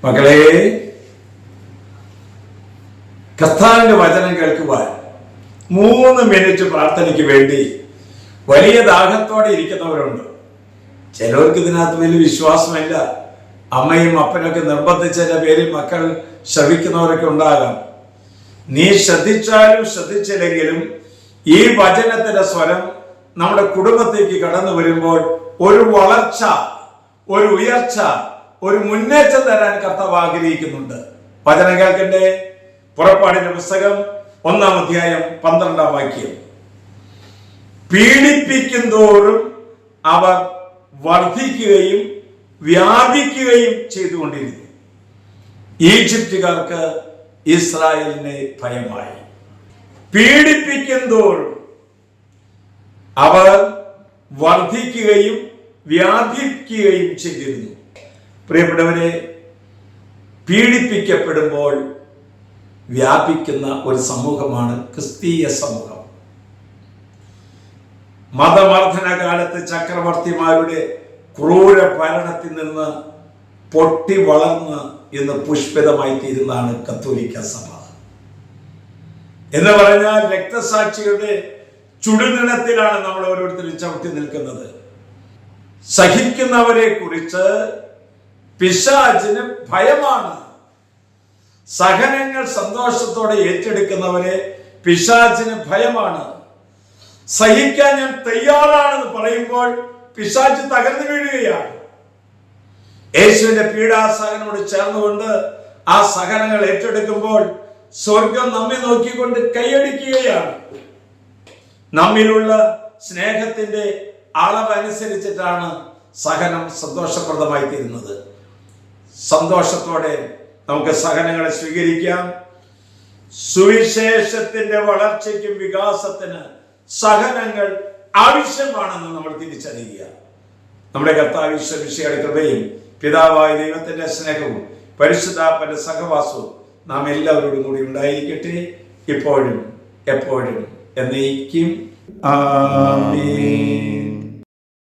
മക്കളെ, കർത്താവിന്റെ വചനം കേൾക്കുവാൻ 3 മിനിറ്റ് പ്രാർത്ഥനയ്ക്ക് വേണ്ടി വലിയ ദാഹത്തോടെ ഇരിക്കുന്നവരുണ്ട്. ചിലവർക്ക് ഇതിനകത്ത് വലിയ വിശ്വാസമില്ല. അമ്മയും അപ്പനൊക്കെ നിർബന്ധിച്ചതിന്റെ പേരിൽ മക്കൾ ശ്രവിക്കുന്നവരൊക്കെ ഉണ്ടാകാം. നീ ശ്രദ്ധിച്ചാലും ശ്രദ്ധിച്ചില്ലെങ്കിലും ഈ വചനത്തിന്റെ സ്വരം നമ്മുടെ കുടുംബത്തേക്ക് കടന്നു വരുമ്പോൾ ഒരു വളർച്ച, ഒരു ഉയർച്ച, ഒരു മുന്നേറ്റം തരാൻ കർത്താവ് ആഗ്രഹിക്കുന്നുണ്ട്. വചനം കേൾക്കണ്ടേ? പുറപ്പാടിന്റെ പുസ്തകം 1-ാം അധ്യായം 12-ാം വാക്യം. പീഡിപ്പിക്കും തോറും അവർ വർദ്ധിക്കുകയും വ്യാപിക്കുകയും ചെയ്തുകൊണ്ടിരുന്നു. ഈജിപ്തുകാർക്ക് ഇസ്രായേലിനെ ഭയമായി. പീഡിപ്പിക്കും തോറും അവർ വർദ്ധിക്കുകയും വ്യാപിക്കുകയും ചെയ്തിരുന്നു. പ്രിയപ്പെട്ടവരെ, പീഡിപ്പിക്കപ്പെടുമ്പോൾ വ്യാപിക്കുന്ന ഒരു സമൂഹമാണ് ക്രിസ്തീയ സമൂഹം. മതമർദ്ദന കാലത്ത് ചക്രവർത്തിമാരുടെ ക്രൂര ഭരണത്തിൽ നിന്ന് പൊട്ടി വളർന്ന് ഇന്ന് പുഷ്പിതമായി തീരുന്നതാണ് കത്തോലിക്ക സഭ. എന്ന് പറഞ്ഞാൽ രക്തസാക്ഷികളുടെ ചുടുനിണത്തിലാണ് നമ്മൾ ഓരോരുത്തരും ചവിട്ടി നിൽക്കുന്നത്. സഹിക്കുന്നവരെ കുറിച്ച് പിശാചിന് ഭയമാണ്. സഹനങ്ങൾ സന്തോഷത്തോടെ ഏറ്റെടുക്കുന്നവരെ പിശാചിന് ഭയമാണ്. സഹിക്കാൻ ഞാൻ തയ്യാറാണെന്ന് പറയുമ്പോൾ പിശാച് തകർന്നു വീഴുകയാണ്. യേശുവിന്റെ പീഡാസഹനോട് ചേർന്നുകൊണ്ട് ആ സഹനങ്ങൾ ഏറ്റെടുക്കുമ്പോൾ സ്വർഗം നമ്മെ നോക്കിക്കൊണ്ട് കൈയടിക്കുകയാണ്. നമ്മിലുള്ള സ്നേഹത്തിന്റെ അളവനുസരിച്ചിട്ടാണ് സഹനം സന്തോഷപ്രദമായി തീരുന്നത്. സന്തോഷത്തോടെ നമുക്ക് സഹനങ്ങളെ സ്വീകരിക്കാം. സുവിശേഷത്തിന്റെ വളർച്ചയ്ക്കും വികാസത്തിന് സഹനങ്ങൾ ആവശ്യമാണെന്ന് നമ്മൾ തിരിച്ചറിയുക. നമ്മുടെ കർത്താവ് ഈശോയുടെ കൃപയും പിതാവായ ദൈവത്തിന്റെ സ്നേഹവും പരിശുദ്ധാത്മാവിന്റെ സഹവാസവും നാം എല്ലാവരോടും കൂടി ഉണ്ടായിരിക്കട്ടെ, ഇപ്പോഴും എപ്പോഴും എന്നേക്കും. ആമേൻ.